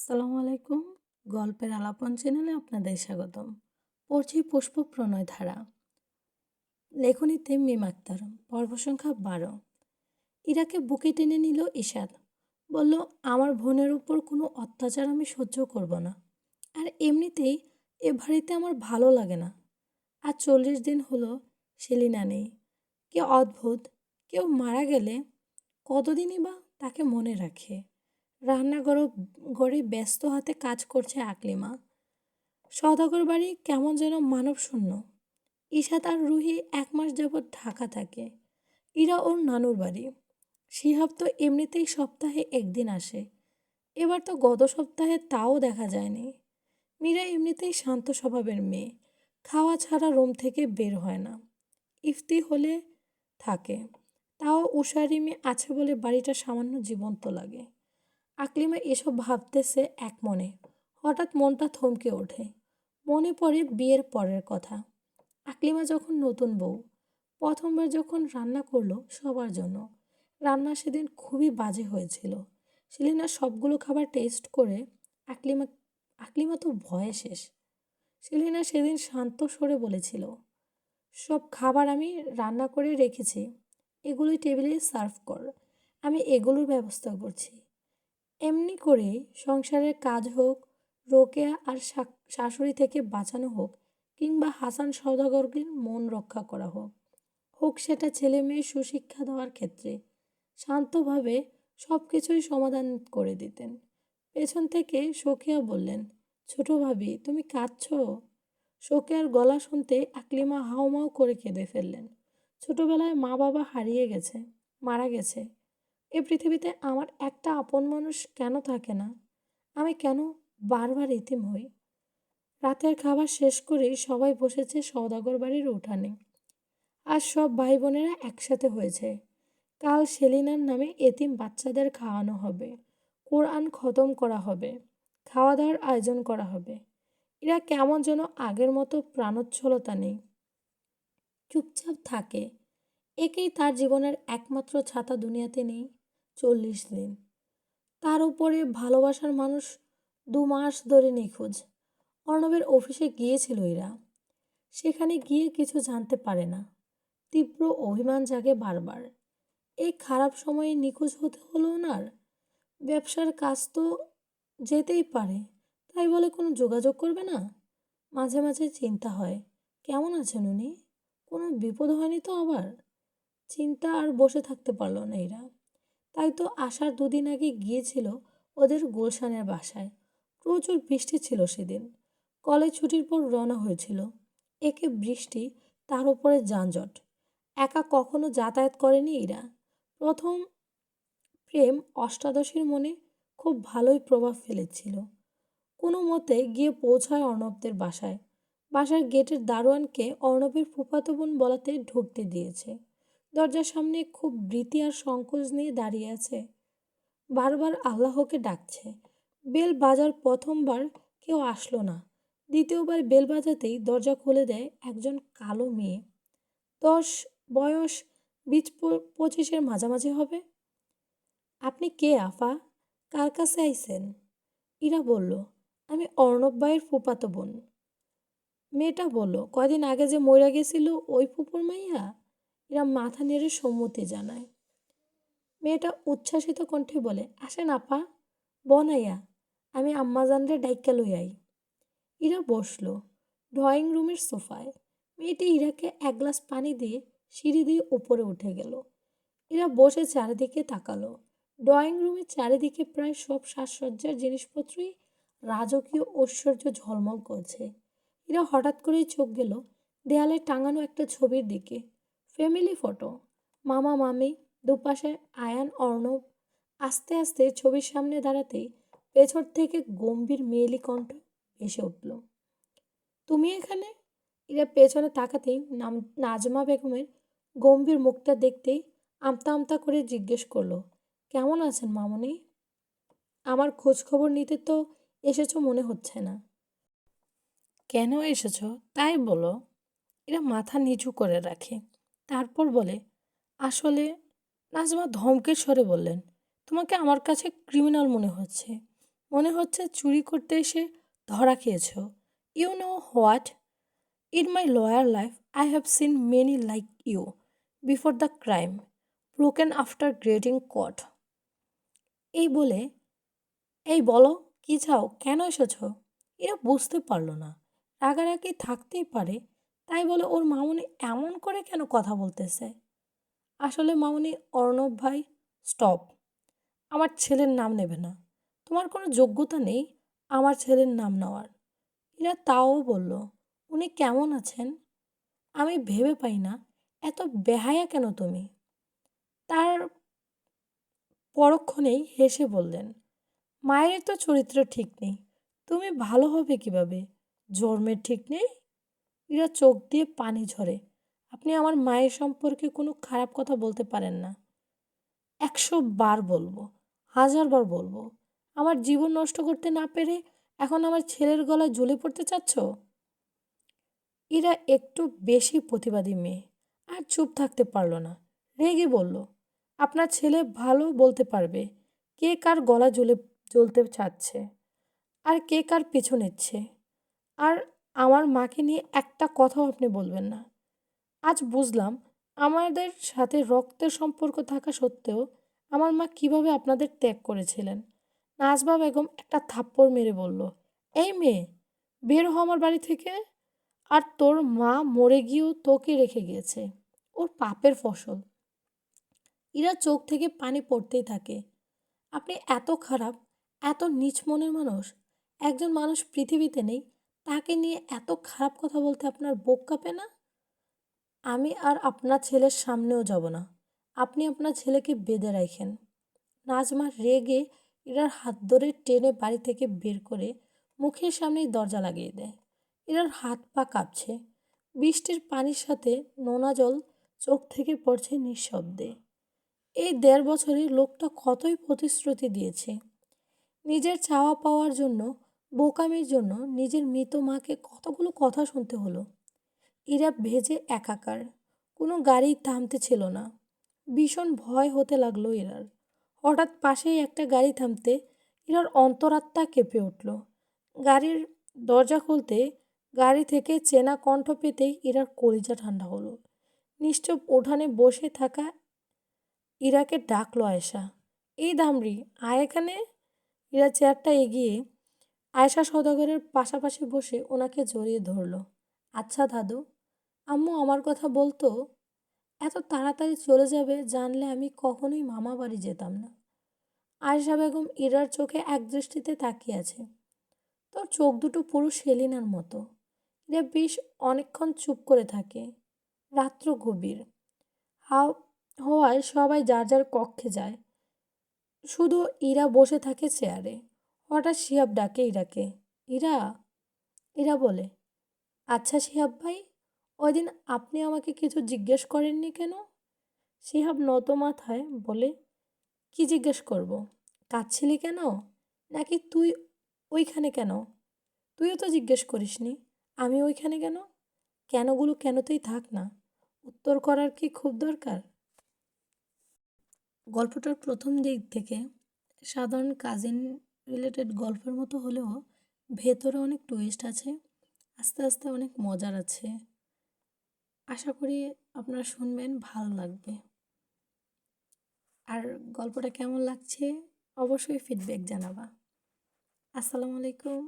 আসসালামু আলাইকুম। গল্পের আলাপন চ্যানেলে আপনাদের স্বাগতম। পড়ছি পুষ্প প্রণয় ধারা। লেখনীতে মিম আক্তার। পর্ব সংখ্যা 12। ইরাকে বুকে টেনে নিল ইশাদ। বলল, আমার বোনের উপর কোনো অত্যাচার আমি সহ্য করব না। আর এমনিতেই এ বাড়িতে আমার ভালো লাগে না। আর 40 দিন হলো সেলিনা নেই। কি অদ্ভুত, কেউ মারা গেলে কতদিনই বা তাকে মনে রাখে। রান্নাঘর ঘরে ব্যস্ত হাতে কাজ করছে আকলিমা। সওদাগর বাড়ি কেমন যেন মানবশূন্য। ঈশাত আর রুহি 1 মাস যাবৎ ঢাকা থাকে। ইরা ওর নানুর বাড়ি। শিহাব তো এমনিতেই সপ্তাহে একদিন আসে। এবার তো গত সপ্তাহে তাও দেখা যায়নি। মীরা এমনিতেই শান্ত স্বভাবের মেয়ে। খাওয়া ছাড়া রুম থেকে বের হয় না। ইফতি হলে থাকে। তাও উষারিমি আছে বলে বাড়িটা সামান্য জীবন্ত লাগে। আকলিমা এসব ভাবতেছে এক মনে। হঠাৎ মনটা থমকে ওঠে। মনে পড়ে বিয়ের পরের কথা। আকলিমা যখন নতুন বউ, প্রথমবার যখন রান্না করলো সবার জন্য। রান্না সেদিন খুবই বাজে হয়েছিল। সেলিনা সবগুলো খাবার টেস্ট করে আকলিমা আকলিমা তো ভয়ে শেষ। সেলিনা সেদিন শান্ত স্বরে বলেছিল, সব খাবার আমি রান্না করে রেখেছি, এগুলোই টেবিলে সার্ভ কর, আমি এগুলোর ব্যবস্থা করছি। এমনি করেই সংসারের কাজ হোক, রোকেয়া আর শাশুড়ি থেকে বাঁচানো হোক, কিংবা হাসান সওদাগরকে মন রক্ষা করা হোক, হোক সেটা ছেলে মেয়ে সুশিক্ষা দেওয়ার ক্ষেত্রে, শান্তভাবে সব কিছুই সমাধান করে দিতেন। পেছন থেকে সখিয়া বললেন, ছোট ভাবি তুমি কাঁদছো? সখিয়ার গলা শুনতে আকলিমা হাউমাউ করে কেঁদে ফেললেন। ছোটবেলায় মা বাবা হারিয়ে গেছে, মারা গেছে। এ পৃথিবীতে আমার একটা আপন মানুষ কেন থাকে না? আমি কেন বারবার এতিম হই? রাতের খাবার শেষ করেই সবাই বসেছে সওদাগর বাড়ির উঠানে। আজ সব ভাই বোনেরা একসাথে হয়েছে। কাল সেলিনার নামে এতিম বাচ্চাদের খাওয়ানো হবে, কোরআন খতম করা হবে, খাওয়া দাওয়ার আয়োজন করা হবে। এরা কেমন যেন আগের মতো প্রাণোচ্ছলতা নেই, চুপচাপ থাকে। একেই তার জীবনের একমাত্র ছাতা দুনিয়াতে নেই। 40 দিন। তার উপরে ভালোবাসার মানুষ 2 মাস ধরে নিখোঁজ। অর্ণবের অফিসে গিয়েছিল এরা। সেখানে গিয়ে কিছু জানতে পারে না। তীব্র অভিমান জাগে বারবার। এই খারাপ সময়ে নিখোঁজ হতে হলো ওনার। ব্যবসার কাজ তো যেতেই পারে, তাই বলে কোনো যোগাযোগ করবে না? মাঝে মাঝে চিন্তা হয়, কেমন আছেন উনি? কোনো বিপদ হয়নি তো আবার? চিন্তা আর বসে থাকতে পারল না এরা। তাই তো আসার 2 দিন আগে গিয়েছিল ওদের গুলশানের বাসায়। প্রচুর বৃষ্টি ছিল সেদিন। কলেজ ছুটির পর রওনা হয়েছিল। একে বৃষ্টি, তার উপরে যানজট। একা কখনো যাতায়াত করেনি এরা। প্রথম প্রেম অষ্টাদশীর মনে খুব ভালোই প্রভাব ফেলেছিল। কোনো মতে গিয়ে পৌঁছায় অর্ণবদের বাসায়। বাসার গেটের দারোয়ানকে অর্ণবের ফুফাতো বোন বলাতে ঢুকতে দিয়েছে। দরজার সামনে খুব ভীতি আর সংকোচ নিয়ে দাঁড়িয়ে আছে। বারবার আল্লাহকে ডাকছে। বেল বাজার প্রথমবার কেউ আসলো না। দ্বিতীয়বার বেল বাজাতেই দরজা খুলে দেয় একজন কালো মেয়ে। 10 বয়স, 20-25-এর মাঝামাঝি হবে। আপনি কে আফা? কার কাছে আইছেন? ইরা বলল, আমি অর্ণব ভাইয়ের ফুফাতো বোন। মেয়েটা বলল, কয়দিন আগে যে মইরা গেছিল ওই ফুপুর মাইয়া? এরা মাথা নেড়ে সম্মতি জানায়। মেয়েটা উচ্ছ্বাসিত কণ্ঠে বলে, আসেন আপা, বনাইয়া, আমি আম্মাজানরে ডাইক্কা লই আই। ইরা বসলো ড্রয়িং রুমের সোফায়। মেয়েটি ইরাকে 1 গ্লাস পানি দিয়ে সিঁড়ি দিয়ে উপরে উঠে গেল। ইরা বসে চারিদিকে তাকালো। ড্রয়িং রুমের চারিদিকে প্রায় সব সাজসজ্জার জিনিসপত্রই রাজকীয় ঐশ্বর্য ঝলমল করছে। ইরা হঠাৎ করেই চোখ গেল দেয়ালে টাঙানো একটা ছবির দিকে। ফ্যামিলি ফটো, মামা মামি, দুপাশে আয়ান অর্ণব। আস্তে আস্তে ছবির সামনে দাঁড়াতেই পেছন থেকে গম্ভীর মেয়েলি কণ্ঠ ভেসে উঠল, তুমি এখানে? ইরা পেছনে তাকাতেই নাজমা বেগমের গম্ভীর মুখটা দেখতেই আমতা আমতা করে জিজ্ঞেস করলো, কেমন আছেন মামনি? আমার খোঁজ খবর নিতে তো এসেছো মনে হচ্ছে না। কেন এসেছো তাই বলো। এরা মাথা নিচু করে রাখে। তারপর বলে, আসলে, নাজমা ধমকের স্বরে বললেন, তোমাকে আমার কাছে ক্রিমিনাল মনে হচ্ছে। মনে হচ্ছে চুরি করতে এসে ধরা খেয়েছ। You know what? In my lawyer life I have seen many like you before the crime, broken after greeting caught. এই বলে, এই বলো, কি চাও, কেন এসেছো? এরা বুঝতে পারল না রাগারাগি থাকতেই পারে, তাই বলে ওর মামুনি এমন করে কেন কথা বলতেছে। আসলে মামুনি, অর্ণব ভাই, স্টপ। আমার ছেলের নাম নেবে না। তোমার কোনো যোগ্যতা নেই আমার ছেলের নাম নেওয়ার। এরা তাও বলল, উনি কেমন আছেন? আমি ভেবে পাই না এত বেহায়া কেন তুমি। তার পরক্ষণেই হেসে বললেন, মায়ের তো চরিত্র ঠিক নেই, তুমি ভালো হবে কিভাবে? জন্মের ঠিক নেই? এরা চোখ দিয়ে পানি ঝরে। আপনি আমার মায়ের সম্পর্কে কোনো খারাপ কথা বলতে পারেন না। 100 বার বলবো, 1000 বার বলবো। আমার জীবন নষ্ট করতে না পেরে এখন আমার ছেলের গলায় ঝুলে পড়তে চাচ্ছ? এরা একটু বেশি প্রতিবাদী মেয়ে, আর চুপ থাকতে পারল না। রেগে বলল, আপনার ছেলে ভালো বলতে পারবে কে কার গলা জ্বলতে চাচ্ছে আর কে কার পিছু নিচ্ছে। আর আমার মাকে নিয়ে একটা কথাও আপনি বলবেন না। আজ বুঝলাম আমাদের সাথে রক্তের সম্পর্ক থাকা সত্ত্বেও আমার মা কিভাবে আপনাদের ত্যাগ করেছিলেন। নাজমা বেগম একটা থাপ্পড় মেরে বলল, এই মেয়ে, বের হ আমার বাড়ি থেকে। আর তোর মা মরে গিয়েও তোকে রেখে গিয়েছে, ওর পাপের ফসল। ইরা চোখ থেকে পানি পড়তেই থাকে। আপনি এত খারাপ, এত নীচ মনের মানুষ, একজন মানুষ পৃথিবীতে নেই, তাকে নিয়ে এত খারাপ কথা বলতে আপনার বুক কাঁপে না? আমি আর আপনার ছেলের সামনেও যাব না। আপনি আপনার ছেলেকে বেঁধে রাখেন। নাজমা রেগে ইরার হাত ধরে টেনে বাড়ি থেকে বের করে মুখের সামনেই দরজা লাগিয়ে দেয়। ইরার হাত পা কাঁপছে। বৃষ্টির পানির সাথে নোনা জল চোখ থেকে পড়ছে নিঃশব্দে। এই 1.5 বছরে লোকটা কতই প্রতিশ্রুতি দিয়েছে। নিজের চাওয়া পাওয়ার জন্য, বোকামির জন্য নিজের মৃত মাকে কতগুলো কথা শুনতে হলো। ইরা ভেজে একাকার। কোনো গাড়ি থামতে ছিল না। ভীষণ ভয় হতে লাগলো ইরার। হঠাৎ পাশেই একটা গাড়ি থামতে ইরার অন্তরাত্মা কেঁপে উঠল। গাড়ির দরজা খুলতে গাড়ি থেকে চেনা কণ্ঠ পেতেই ইরার কলিজা ঠান্ডা হলো। নিশ্চুপ উঠানে বসে থাকা ইরাকে ডাকলো আয়েশা, এই দামরি, আয় এখানে। ইরা চেয়ারটা এগিয়ে আয়েশা সওদাগরের পাশাপাশি বসে ওনাকে জড়িয়ে ধরলো। আচ্ছা দাদু, আম্মু আমার কথা বলতো। এত তাড়াতাড়ি চলে যাবে জানলে আমি কখনোই মামা বাড়ি যেতাম না। আয়েশা বেগম ইরার চোখে একদৃষ্টিতে তাকিয়ে আছে। তোর চোখ দুটো পুরো সেলিনার মতো। ইরা বেশ অনেকক্ষণ চুপ করে থাকে। রাত্র গভীর হওয়ায় সবাই যার যার কক্ষে যায়। শুধু ইরা বসে থাকে চেয়ারে। হঠাৎ শিহাব ডাকে ইরাকে, ইরা। ইরা বলে, আচ্ছা শিহাব ভাই, ওই দিন আপনি আমাকে কিছু জিজ্ঞেস করেননি কেন? শিহাব নত মাথায় বলে, কি জিজ্ঞেস করব? কাঁদছিলি কেন? নাকি তুই ওইখানে কেন? তুইও তো জিজ্ঞেস করিসনি আমি ওইখানে কেন। কেনগুলো কেনতেই থাক না, উত্তর করার কি খুব দরকার? গল্পটার প্রথম দিক থেকে সাধারণ কাজিন রিলেটেড গল্পের মতো হলেও ভেতরে অনেক টুইস্ট আছে, আস্তে আস্তে অনেক মজার আছে। আশা করি আপনারা শুনবেন, ভালো লাগবে। আর গল্পটা কেমন লাগছে অবশ্যই ফিডব্যাক জানাবা। আসসালামু আলাইকুম।